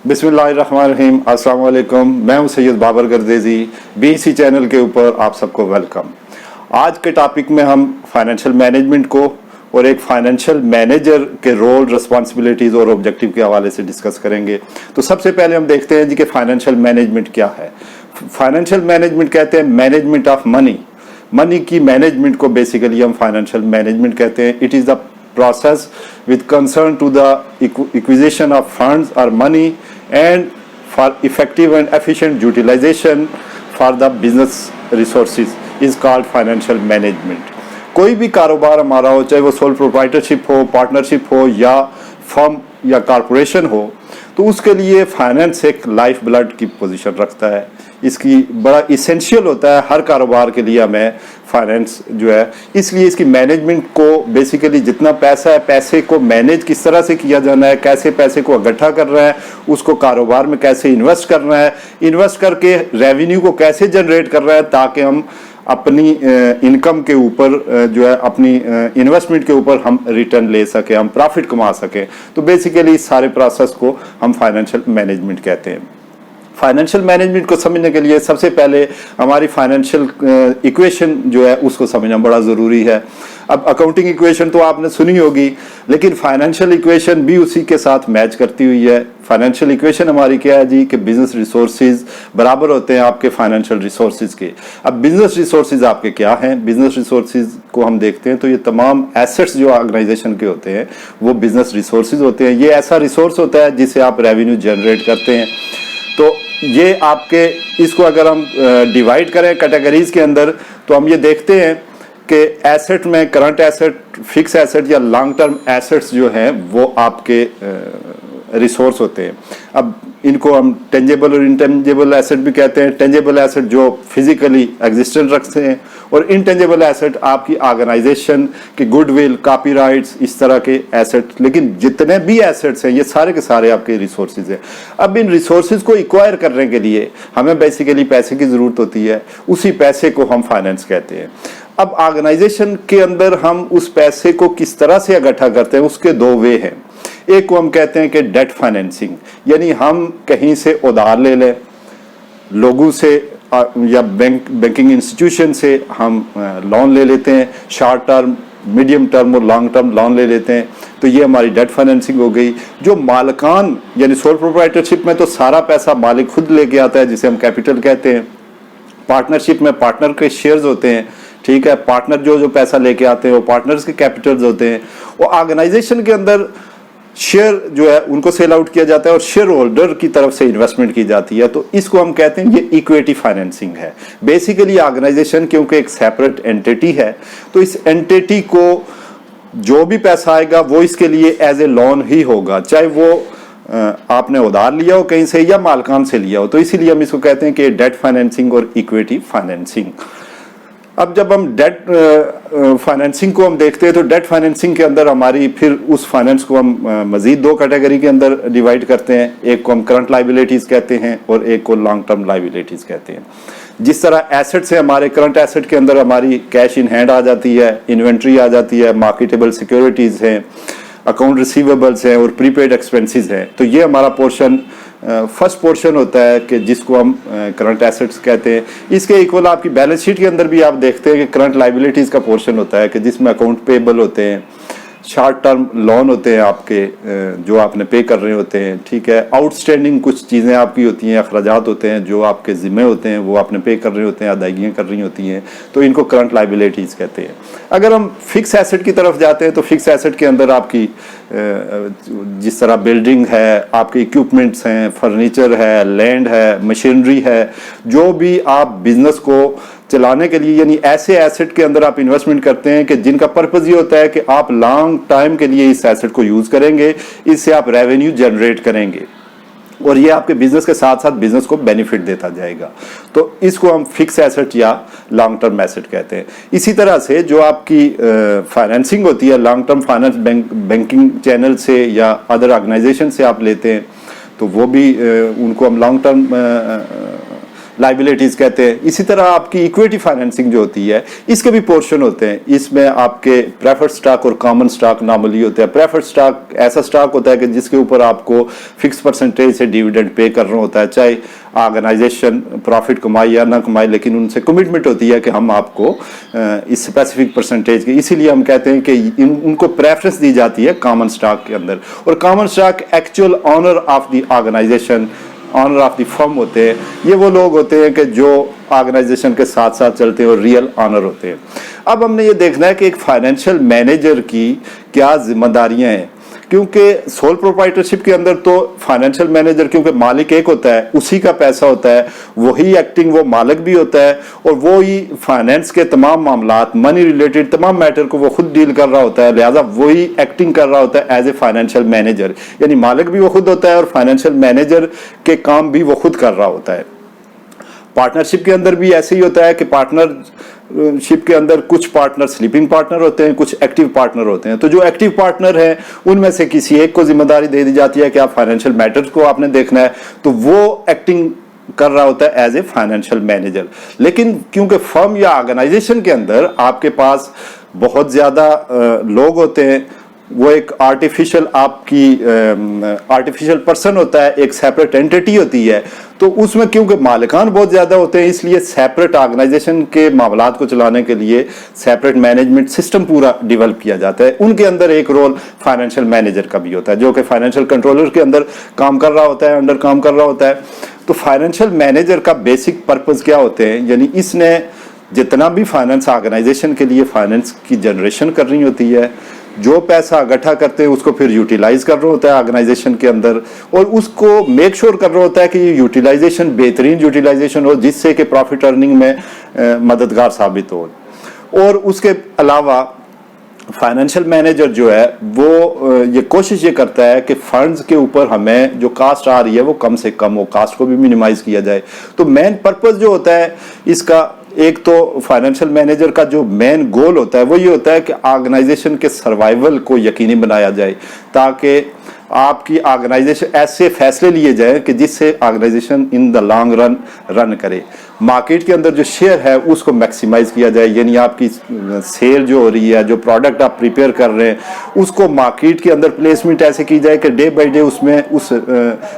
बिस्मिल्लाहिर्रहमानिर्रहीम, अस्सलाम वालेकुम। मैं हूं सैयद बाबर गर्देजी। BEC चैनल के ऊपर आप सबको वेलकम। आज के टॉपिक में हम फाइनेंशियल मैनेजमेंट को और एक फाइनेंशियल मैनेजर के रोल, रिस्पॉन्सिबिलिटीज़ और ऑब्जेक्टिव के हवाले से डिस्कस करेंगे। तो सबसे पहले हम देखते हैं जी कि फाइनेंशियल मैनेजमेंट क्या है। फाइनेंशियल मैनेजमेंट कहते हैं मैनेजमेंट ऑफ मनी की मैनेजमेंट को बेसिकली हम फाइनेंशियल मैनेजमेंट कहते हैं। It is the process with concern to the acquisition of funds or money and for effective and efficient utilization for the business resources is called financial management। कोई भी कारोबार हमारा हो, चाहे वो सोल प्रोप्राइटरशिप हो, पार्टनरशिप हो या फर्म या कॉरपोरेशन हो, तो उसके लिए फाइनेंस एक लाइफ ब्लड की पोजीशन रखता है। इसकी बड़ा इसेंशियल होता है हर कारोबार के लिए हमें फाइनेंस जो है। इसलिए इसकी मैनेजमेंट को बेसिकली जितना पैसा है, पैसे को मैनेज किस तरह से किया जाना है, कैसे पैसे को इकट्ठा कर रहा है, उसको कारोबार में कैसे इन्वेस्ट करना है, इन्वेस्ट करके रेवेन्यू को कैसे जनरेट कर रहा है ताकि हम अपनी इनकम के ऊपर जो है, अपनी इन्वेस्टमेंट के ऊपर हम रिटर्न ले सकें, हम प्रॉफिट कमा सकें। तो बेसिकली इस सारे प्रोसेस को हम फाइनेंशियल मैनेजमेंट कहते हैं। फाइनेंशियल मैनेजमेंट को समझने के लिए सबसे पहले हमारी फाइनेंशियल इक्वेशन जो है उसको समझना बड़ा ज़रूरी है। अब अकाउंटिंग इक्वेशन तो आपने सुनी होगी, लेकिन फाइनेंशियल इक्वेशन भी उसी के साथ मैच करती हुई है। फाइनेंशियल इक्वेशन हमारी क्या है जी कि बिजनेस रिसोर्सेज बराबर होते हैं आपके फाइनेंशियल रिसोर्सेज के। अब बिजनेस रिसोर्सेज आपके क्या हैं? बिजनेस रिसोर्सेज को हम देखते हैं तो ये तमाम एसेट्स जो ऑर्गेनाइजेशन के होते हैं वो बिजनेस रिसोर्सेज होते हैं। ये ऐसा रिसोर्स होता है जिससे आप रेवेन्यू जनरेट करते हैं। तो ये आपके, इसको अगर हम डिवाइड करें कैटेगरीज के अंदर, तो हम ये देखते हैं कि एसेट में करंट एसेट, फिक्स एसेट या लॉन्ग टर्म एसेट्स जो हैं वो आपके रिसोर्स होते हैं। अब इनको हम टेंजेबल और इंटेंजेबल एसेट भी कहते हैं। टेंजेबल एसेट जो फिजिकली एग्जिस्टेंस रखते हैं और इनटेंजेबल एसेट आपकी ऑर्गेनाइजेशन के गुडविल, कॉपीराइट्स, इस तरह के एसेट। लेकिन जितने भी एसेट्स हैं ये सारे के सारे आपके रिसोर्सेज हैं। अब इन रिसोर्सेज को एक्वायर करने के लिए हमें बेसिकली पैसे की ज़रूरत होती है। उसी पैसे को हम फाइनेंस कहते हैं। अब ऑर्गेनाइजेशन के अंदर हम उस पैसे को किस तरह से इकट्ठा करते हैं, उसके दो वे हैं। एक को हम कहते हैं कि डेट फाइनेंसिंग, यानी हम कहीं से उधार ले लें, लोगों से या बैंकिंग इंस्टीट्यूशन से हम लोन ले लेते हैं, शॉर्ट टर्म, मीडियम टर्म और लॉन्ग टर्म लोन ले लेते हैं। तो ये हमारी डेट फाइनेंसिंग हो गई। जो मालिकान यानी सोल प्रोप्राइटरशिप में तो सारा पैसा मालिक खुद लेके आता है, जिसे हम कैपिटल कहते हैं। पार्टनरशिप में पार्टनर के शेयर्स होते हैं, ठीक है। पार्टनर जो पैसा लेके आते हैं वो पार्टनर्स के कैपिटल्स होते हैं। वो ऑर्गेनाइजेशन के अंदर शेयर जो है उनको सेल आउट किया जाता है और शेयर होल्डर की तरफ से इन्वेस्टमेंट की जाती है। तो इसको हम कहते हैं ये इक्विटी फाइनेंसिंग है। बेसिकली ऑर्गेनाइजेशन क्योंकि एक सेपरेट एंटिटी है, तो इस एंटिटी को जो भी पैसा आएगा वो इसके लिए एज ए लोन ही होगा, चाहे वो आपने उधार लिया हो कहीं से या मालकान से लिया हो। तो इसीलिए हम इसको कहते हैं कि डेट फाइनेंसिंग और इक्विटी फाइनेंसिंग। अब जब हम डेट फाइनेंसिंग को हम देखते हैं तो डेट फाइनेंसिंग के अंदर हमारी फिर उस फाइनेंस को हम मजीद दो कैटेगरी के अंदर डिवाइड करते हैं। एक को हम करंट लाइबिलिटीज़ कहते हैं और एक को लॉन्ग टर्म लाइबिलिटीज़ कहते हैं। जिस तरह एसेट्स है, हमारे करंट एसेट के अंदर हमारी कैश इन हैंड आ जाती है, इन्वेंट्री आ जाती है, मार्केटेबल सिक्योरिटीज़ हैं, अकाउंट रिसीवेबल्स हैं और प्रीपेड एक्सपेंसेस हैं। तो ये हमारा पोर्शन फर्स्ट पोर्शन होता है कि जिसको हम करंट एसेट्स कहते हैं। इसके इक्वल आपकी बैलेंस शीट के अंदर भी आप देखते हैं कि करंट लाइबिलिटीज़ का पोर्शन होता है कि जिसमें अकाउंट पेबल होते हैं, शॉर्ट टर्म लोन होते हैं आपके जो आपने पे कर रहे होते हैं, ठीक है। आउटस्टैंडिंग कुछ चीज़ें आपकी होती हैं, अखराजात होते हैं जो आपके ज़िम्मे होते हैं, वो आपने पे कर रहे होते हैं, अदायगियाँ कर रही होती हैं, तो इनको करंट लाइबिलिटीज़ कहते हैं। अगर हम फिक्स एसेट की तरफ जाते हैं तो फिक्स एसेट के अंदर आपकी जिस तरह बिल्डिंग है, आपके इक्विपमेंट्स हैं, फर्नीचर है, लैंड है, मशीनरी है, जो भी आप बिजनेस को चलाने के लिए, यानी ऐसे एसेट के अंदर आप इन्वेस्टमेंट करते हैं कि जिनका पर्पस ये होता है कि आप लॉन्ग टाइम के लिए इस एसेट को यूज़ करेंगे, इससे आप रेवेन्यू जनरेट करेंगे और ये आपके बिजनेस के साथ साथ बिजनेस को बेनिफिट देता जाएगा। तो इसको हम फिक्स एसेट या लॉन्ग टर्म एसेट कहते हैं। इसी तरह से जो आपकी फाइनेंसिंग होती है, long term finance banking channel से या अदर ऑर्गेनाइजेशन से आप लेते हैं, तो वो भी उनको हम लाइबिलिटीज़ कहते हैं। इसी तरह आपकी इक्विटी फाइनेंसिंग जो होती है इसके भी पोर्शन होते हैं। इसमें आपके प्रेफर्ड स्टॉक और कॉमन स्टॉक नॉर्मली होते हैं। प्रेफर्ड स्टॉक ऐसा स्टॉक होता है कि जिसके ऊपर आपको फिक्स परसेंटेज से डिविडेंड पे करना होता है, चाहे ऑर्गेनाइजेशन प्रॉफिट कमाए या ना कमाए, लेकिन उनसे कमिटमेंट होती है कि हम आपको इस स्पेसिफिक परसेंटेज की, इसीलिए हम कहते हैं कि उनको प्रेफरेंस दी जाती है कॉमन स्टॉक के अंदर। और common stock actual owner of the organization, owner of the firm होते हैं। ये वो लोग होते हैं कि जो ऑर्गेनाइजेशन के साथ साथ चलते हैं और रियल ऑनर होते हैं। अब हमने ये देखना है कि एक फाइनेंशियल मैनेजर की क्या जिम्मेदारियां हैं, क्योंकि सोल प्रोप्राइटरशिप के अंदर तो फाइनेंशियल मैनेजर, क्योंकि मालिक एक होता है, उसी का पैसा होता है, वही एक्टिंग वो मालिक भी होता है और वो ही फाइनेंस के तमाम मामलात, मनी रिलेटेड तमाम मैटर को वो खुद डील कर रहा होता है, लिहाजा वही एक्टिंग कर रहा होता है एज ए फाइनेंशियल मैनेजर। यानी मालिक भी वो खुद होता है और फाइनेंशियल मैनेजर के काम भी वो खुद कर रहा होता है। पार्टनरशिप के अंदर भी ऐसे ही होता है कि पार्टनरशिप के अंदर कुछ पार्टनर स्लीपिंग पार्टनर होते हैं, कुछ एक्टिव पार्टनर होते हैं। तो जो एक्टिव पार्टनर हैं उनमें से किसी एक को जिम्मेदारी दे दी जाती है कि आप फाइनेंशियल मैटर्स को आपने देखना है, तो वो एक्टिंग कर रहा होता है एज ए फाइनेंशियल मैनेजर। लेकिन क्योंकि फर्म या ऑर्गेनाइजेशन के अंदर आपके पास बहुत ज्यादा लोग होते हैं, वो एक आर्टिफिशियल पर्सन होता है, एक सेपरेट एंटिटी होती है, तो उसमें क्योंकि मालिकान बहुत ज़्यादा होते हैं, इसलिए सेपरेट ऑर्गेनाइजेशन के मामलात को चलाने के लिए सेपरेट मैनेजमेंट सिस्टम पूरा डेवलप किया जाता है। उनके अंदर एक रोल फाइनेंशियल मैनेजर का भी होता है, जो कि फाइनेंशियल कंट्रोलर के अंदर काम कर रहा होता है, अंडर काम कर रहा होता है। तो फाइनेंशियल मैनेजर का बेसिक पर्पज़ क्या होते हैं, यानी इसने जितना भी फाइनेंस ऑर्गेनाइजेशन के लिए फाइनेंस की जनरेशन करनी होती है, जो पैसा इकट्ठा करते हैं उसको फिर यूटिलाइज कर रहा होता है ऑर्गेनाइजेशन के अंदर, और उसको मेक श्योर कर रहा होता है कि ये यूटिलाइजेशन बेहतरीन यूटिलाइजेशन हो, जिससे कि प्रॉफिट अर्निंग में मददगार साबित हो। और उसके अलावा फाइनेंशियल मैनेजर जो है वो ये कोशिश ये करता है कि फंड्स के ऊपर हमें जो कास्ट आ रही है वो कम से कम हो, कास्ट को भी मिनिमाइज किया जाए। तो मेन पर्पस जो होता है इसका, एक तो फाइनेंशियल मैनेजर का जो मेन गोल होता है वो ये होता है कि ऑर्गेनाइजेशन के सर्वाइवल को यकीनी बनाया जाए, ताकि आपकी ऑर्गेनाइजेशन ऐसे फैसले लिए जाए कि जिससे organization in the long run करे। मार्केट के अंदर जो शेयर है उसको मैक्सिमाइज किया जाए, यानी आपकी सेल जो हो रही है, जो प्रोडक्ट आप प्रिपेयर कर रहे हैं उसको मार्केट के अंदर प्लेसमेंट ऐसे की जाए कि डे बाय डे उसमें उस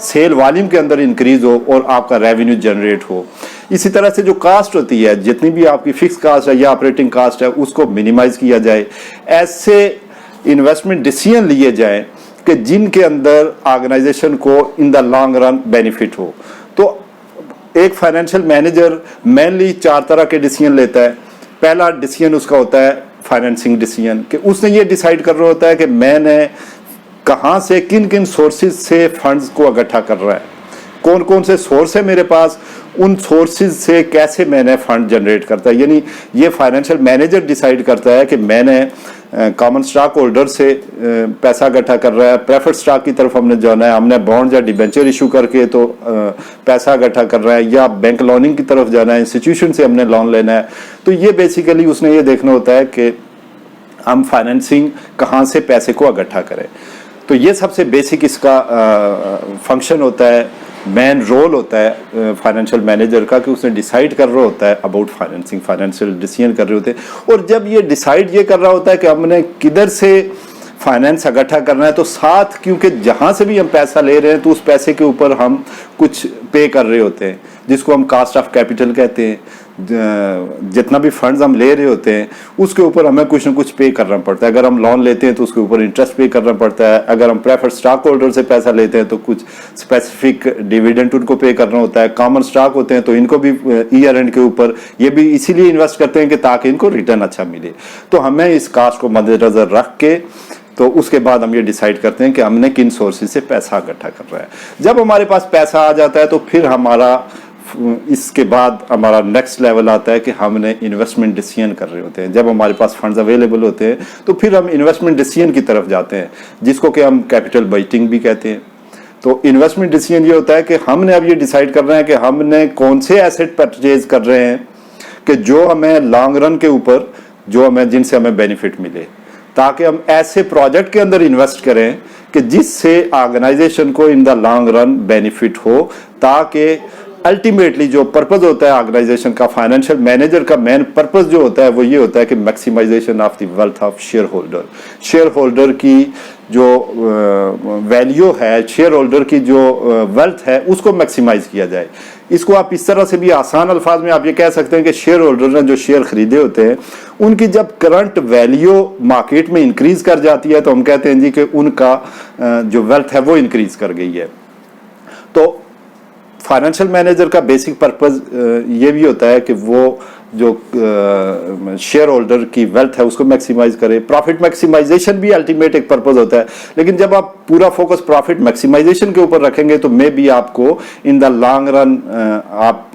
सेल वॉल्यूम के अंदर इंक्रीज हो और आपका रेवेन्यू जनरेट हो। इसी तरह से जो कास्ट होती है, जितनी भी आपकी फिक्स कास्ट है या ऑपरेटिंग कास्ट है, उसको मिनिमाइज किया जाए। ऐसे इन्वेस्टमेंट डिसीजन लिए जाए कि जिनके अंदर ऑर्गेनाइजेशन को in the long run benefit हो। तो एक फाइनेंशियल मैनेजर मेनली 4 तरह के डिसीजन लेता है। पहला डिसीजन उसका होता है फाइनेंसिंग डिसीजन, कि उसने ये डिसाइड कर रहा होता है कि मैंने कहाँ से, किन किन सोर्सेज से फंड्स को इकट्ठा कर रहा है, कौन कौन से सोर्स है मेरे पास, उन सोर्सेज से कैसे मैंने फंड जनरेट करता है। यानी ये फाइनेंशियल मैनेजर डिसाइड करता है कि मैंने कॉमन स्टॉक होल्डर से पैसा इकट्ठा कर रहा है, प्रेफर्ड स्टॉक की तरफ हमने जाना है, हमने बॉन्ड या डिबेंचर इशू करके तो पैसा इकट्ठा कर रहा है, या बैंक लोनिंग की तरफ जाना है, इंस्टीट्यूशन से हमने लोन लेना है। तो ये बेसिकली उसने ये देखना होता है कि हम फाइनेंसिंग कहाँ से पैसे को इकट्ठा करें। तो ये सबसे बेसिक इसका फंक्शन होता है, मेन रोल होता है फाइनेंशियल मैनेजर का, कि उसने डिसाइड कर रहा होता है अबाउट फाइनेंसिंग, फाइनेंशियल डिसीजन कर रहे होते हैं। और जब ये डिसाइड ये कर रहा होता है कि हमने किधर से फाइनेंस इकट्ठा करना है, तो साथ क्योंकि जहाँ से भी हम पैसा ले रहे हैं तो उस पैसे के ऊपर हम कुछ पे कर रहे होते हैं, जिसको हम कास्ट ऑफ कैपिटल कहते हैं। जितना भी फंड्स हम ले रहे होते हैं उसके ऊपर हमें कुछ ना कुछ पे करना पड़ता है। अगर हम लोन लेते हैं तो उसके ऊपर इंटरेस्ट पे करना पड़ता है। अगर हम प्रेफर्ड स्टॉक होल्डर से पैसा लेते हैं तो कुछ स्पेसिफिक डिविडेंड उनको पे करना होता है। कॉमन स्टॉक होते हैं तो इनको भी ईयर एंड के ऊपर ये भी इसीलिए इन्वेस्ट करते हैं कि ताकि इनको रिटर्न अच्छा मिले। तो हमें इस कास्ट को मद्देनजर रख के तो उसके बाद हम ये डिसाइड करते हैं कि हमने किन सोर्सेज से पैसा इकट्ठा कर रहा है। जब हमारे पास पैसा आ जाता है तो फिर इसके बाद हमारा नेक्स्ट लेवल आता है कि हमने इन्वेस्टमेंट डिसीजन कर रहे होते हैं। जब हमारे पास फंड्स अवेलेबल होते हैं तो फिर हम इन्वेस्टमेंट डिसीजन की तरफ जाते हैं, जिसको कि हम कैपिटल बजटिंग भी कहते हैं। तो इन्वेस्टमेंट डिसीजन ये होता है कि हमने अब ये डिसाइड करना है कि हमने कौन से एसेट परचेज कर रहे हैं कि जो हमें लॉन्ग रन के ऊपर जिनसे हमें बेनिफिट मिले, ताकि हम ऐसे प्रोजेक्ट के अंदर इन्वेस्ट करें कि जिससे ऑर्गेनाइजेशन को in the long run benefit हो, ताकि अल्टीमेटली जो पर्पस होता है ऑर्गेनाइजेशन का, फाइनेंशियल मैनेजर का मेन पर्पस जो होता है वो ये होता है कि maximization of the wealth of shareholder की जो वैल्यू है, शेयर होल्डर की जो वेल्थ है उसको मैक्सिमाइज किया जाए। इसको आप इस तरह से भी आसान अल्फाज में आप ये कह सकते हैं कि शेयर होल्डर ने जो शेयर खरीदे होते हैं उनकी जब करंट वैल्यू मार्केट में इंक्रीज कर जाती है तो हम कहते हैं जी कि उनका जो वेल्थ है वो इंक्रीज कर गई है। तो फाइनेंशियल मैनेजर का बेसिक पर्पस ये भी होता है कि वो जो शेयर होल्डर की वेल्थ है उसको मैक्सिमाइज करे। प्रॉफिट मैक्सिमाइजेशन भी अल्टीमेट एक पर्पस होता है, लेकिन जब आप पूरा फोकस प्रॉफिट मैक्सिमाइजेशन के ऊपर रखेंगे तो मे बी आपको इन द लॉन्ग रन आप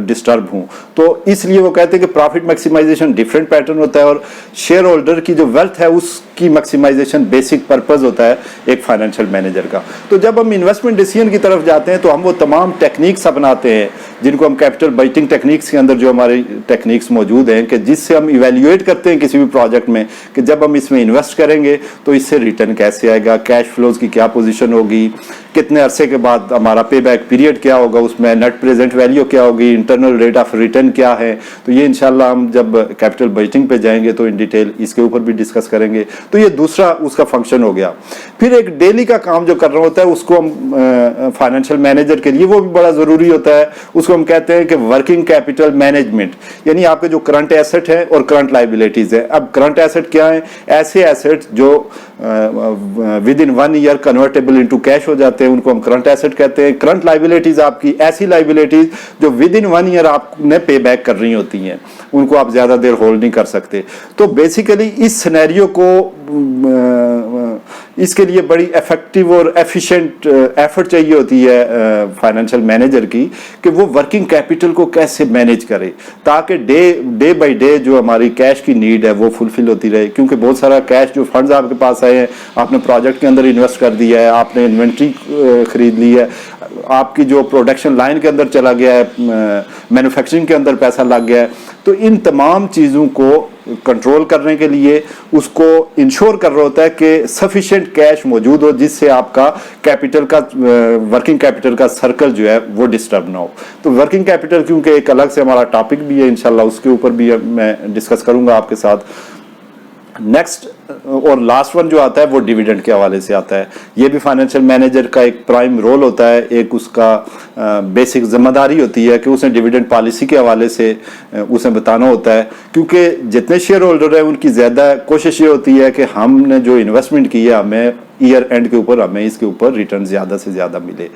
डिस्टर्ब हों। तो इसलिए वो कहते हैं कि प्रॉफिट मैक्सिमाइजेशन डिफरेंट पैटर्न होता है और शेयर होल्डर की जो वेल्थ है उसकी मैक्सिमाइजेशन बेसिक पर्पस होता है एक फाइनेंशियल मैनेजर का। तो जब हम इन्वेस्टमेंट डिसीजन की तरफ जाते हैं तो हम वो तमाम टेक्निक्स अपनाते हैं जिनको हम कैपिटल बजटिंग टेक्निक्स के अंदर जो हमारी टेक्निक्स मौजूद हैं कि जिससे हम इवेल्युएट करते हैं किसी भी प्रोजेक्ट में कि जब हम इसमें इन्वेस्ट करेंगे तो इससे रिटर्न कैसे आएगा, कैश फ्लोज की क्या पोजीशन होगी, कितने अरसे के बाद हमारा पे बैक पीरियड क्या होगा, उसमें नेट प्रेजेंट वैल्यू क्या होगी, इंटरनल रेट ऑफ रिटर्न क्या है। तो ये इंशाल्लाह हम जब कैपिटल बजटिंग पे जाएंगे तो इन डिटेल इसके ऊपर भी डिस्कस करेंगे। तो ये दूसरा उसका फंक्शन हो गया। फिर एक डेली का काम जो करना होता है उसको हम फाइनेंशियल मैनेजर के लिए वो भी बड़ा ज़रूरी होता है, उसको हम कहते हैं कि वर्किंग कैपिटल मैनेजमेंट, यानी आपके जो करंट एसेट है और करंट लाइबिलिटीज है। अब करंट एसेट क्या है? ऐसे एसेट जो with in 1 year convertible into cash हो जाते हैं उनको हम करंट एसेट कहते हैं। करंट लाइबिलिटीज आपकी ऐसी लाइबिलिटीज जो विद इन 1 ईयर आपने पे बैक कर रही होती हैं, उनको आप ज्यादा देर होल्ड नहीं कर सकते। तो बेसिकली इस सिनेरियो को इसके लिए बड़ी इफेक्टिव और एफिशिएंट एफर्ट चाहिए होती है फाइनेंशियल मैनेजर की कि वो वर्किंग कैपिटल को कैसे मैनेज करे ताकि डे बाय डे जो हमारी कैश की नीड है वो फुलफिल होती रहे। क्योंकि बहुत सारा कैश जो फंड्स आपके पास आए हैं, आपने प्रोजेक्ट के अंदर इन्वेस्ट कर दिया है, आपने इन्वेंट्री खरीद ली है, आपकी जो प्रोडक्शन लाइन के अंदर चला गया है, मैन्युफैक्चरिंग के अंदर पैसा लग गया है। तो इन तमाम चीज़ों को कंट्रोल करने के लिए उसको इंश्योर कर रहा होता है कि सफिशिएंट कैश मौजूद हो जिससे आपका कैपिटल का वर्किंग कैपिटल का सर्कल जो है वो डिस्टर्ब ना हो। तो वर्किंग कैपिटल क्योंकि एक अलग से हमारा टॉपिक भी है, इंशाल्लाह उसके ऊपर भी मैं डिस्कस करूंगा आपके साथ। नेक्स्ट और लास्ट वन जो आता है वो डिविडेंड के हवाले से आता है। ये भी फाइनेंशियल मैनेजर का एक प्राइम रोल होता है, एक उसका बेसिक जिम्मेदारी होती है कि उसने डिविडेंड पॉलिसी के हवाले से उसे बताना होता है। क्योंकि जितने शेयर होल्डर हैं उनकी ज़्यादा कोशिश ये होती है कि हमने जो इन्वेस्टमेंट की है हमें ईयर एंड के ऊपर हमें इसके ऊपर रिटर्न ज़्यादा से ज़्यादा मिले।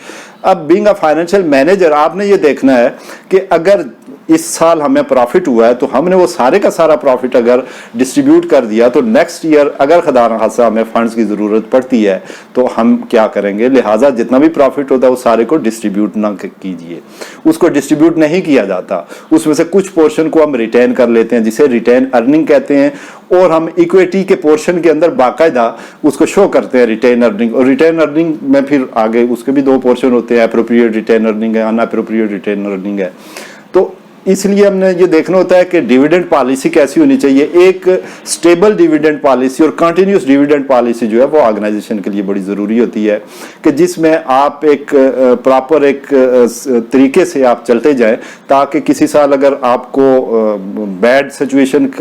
अब बीइंग अ फाइनेंशियल मैनेजर आपने ये देखना है कि अगर इस साल हमें प्रॉफिट हुआ है तो हमने वो सारे का सारा प्रॉफिट अगर डिस्ट्रीब्यूट कर दिया तो नेक्स्ट ईयर अगर खुदा न खास्ता हमें फंड्स की ज़रूरत पड़ती है तो हम क्या करेंगे। लिहाजा जितना भी प्रॉफिट होता है वो सारे को डिस्ट्रीब्यूट ना कीजिए, उसको डिस्ट्रीब्यूट नहीं किया जाता, उसमें से कुछ पोर्शन को हम रिटेन कर लेते हैं जिसे रिटेन अर्निंग कहते हैं। और हम इक्विटी के पोर्शन के अंदर बाकायदा उसको शो करते हैं रिटेन अर्निंग। और रिटेन अर्निंग में फिर आगे उसके भी 2 पोर्शन होते हैं, एप्रोप्रिएट रिटेन अर्निंग है, अनएप्रोप्रिएट रिटेन अर्निंग है। तो इसलिए हमने ये देखना होता है कि डिविडेंड पॉलिसी कैसी होनी चाहिए। एक स्टेबल डिविडेंड पॉलिसी और कंटिन्यूस डिविडेंड पॉलिसी जो है वो ऑर्गेनाइजेशन के लिए बड़ी ज़रूरी होती है कि जिसमें आप एक प्रॉपर एक तरीके से आप चलते जाएं ताकि किसी साल अगर आपको बैड सिचुएशन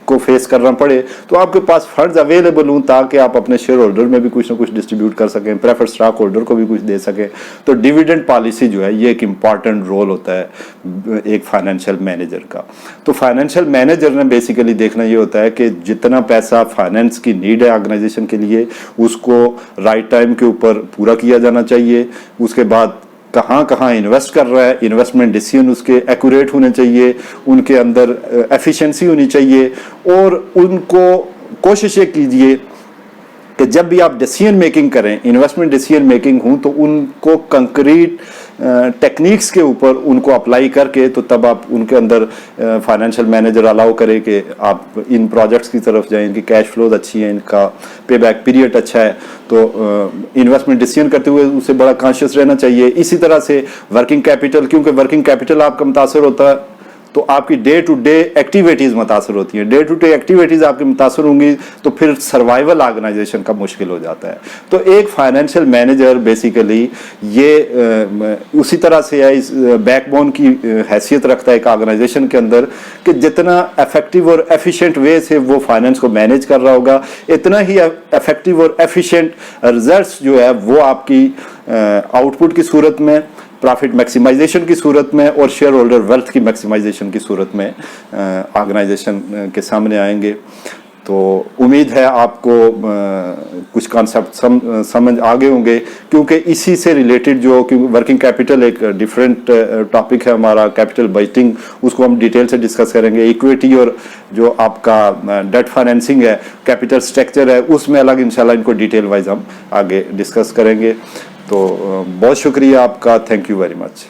को फेस करना पड़े तो आपके पास फंड्स अवेलेबल हों ताकि आप अपने शेयर होल्डर में भी कुछ ना कुछ डिस्ट्रीब्यूट कर सकें, प्रेफर्ड स्टॉक होल्डर को भी कुछ दे सकें। तो डिविडेंड पॉलिसी जो है ये एक इम्पॉर्टेंट रोल होता है एक फाइनेंशियल मैनेजर का। तो फाइनेंशियल मैनेजर ने बेसिकली देखना ये होता है कि जितना पैसा फाइनेंस की नीड है ऑर्गेनाइजेशन के लिए उसको राइट टाइम के ऊपर पूरा किया जाना चाहिए। उसके बाद कहाँ कहाँ इन्वेस्ट कर रहा है, इन्वेस्टमेंट डिसीजन उसके एक्यूरेट होने चाहिए, उनके अंदर एफिशिएंसी होनी चाहिए। और उनको कोशिश ये कीजिए कि जब भी आप डिसीजन मेकिंग करें, इन्वेस्टमेंट डिसीजन मेकिंग हो तो उनको कंक्रीट टेक्निक्स के ऊपर उनको अप्लाई करके तो तब आप उनके अंदर फाइनेंशियल मैनेजर अलाउ करे कि आप इन प्रोजेक्ट्स की तरफ जाएं, इनकी कैश फ्लोज अच्छी है, इनका पे बैक पीरियड अच्छा है। तो इन्वेस्टमेंट डिसीजन करते हुए उससे बड़ा कॉन्शियस रहना चाहिए। इसी तरह से वर्किंग कैपिटल, क्योंकि वर्किंग कैपिटल आपका मुतासर होता है तो आपकी डे टू डे एक्टिविटीज़ मुतासर होती हैं। डे टू डे एक्टिविटीज़ आपकी मुतासर होंगी तो फिर सर्वाइवल ऑर्गेनाइजेशन का मुश्किल हो जाता है। तो एक फाइनेंशियल मैनेजर बेसिकली ये उसी तरह से है, इस बैकबोन की हैसियत रखता है एक ऑर्गेनाइजेशन के अंदर कि जितना इफेक्टिव और एफिशिएंट वे से वो फाइनेंस को मैनेज कर रहा होगा, इतना ही इफेक्टिव और एफिशिएंट रिजल्ट्स जो है वो आपकी आउटपुट की सूरत में, प्रॉफिट मैक्सिमाइजेशन की सूरत में और शेयर होल्डर वेल्थ की मैक्सिमाइजेशन की सूरत में ऑर्गेनाइजेशन के सामने आएंगे। तो उम्मीद है आपको कुछ कॉन्सेप्ट समझ आ गए होंगे, क्योंकि इसी से रिलेटेड जो वर्किंग कैपिटल एक डिफरेंट टॉपिक है हमारा, कैपिटल बजटिंग, उसको हम डिटेल से डिस्कस करेंगे। इक्विटी और जो आपका डेट फाइनेंसिंग है, कैपिटल स्ट्रक्चर है, उसमें अलग इंशाल्लाह इनको डिटेल वाइज हम आगे डिस्कस करेंगे। तो बहुत शुक्रिया आपका, थैंक यू वेरी मच।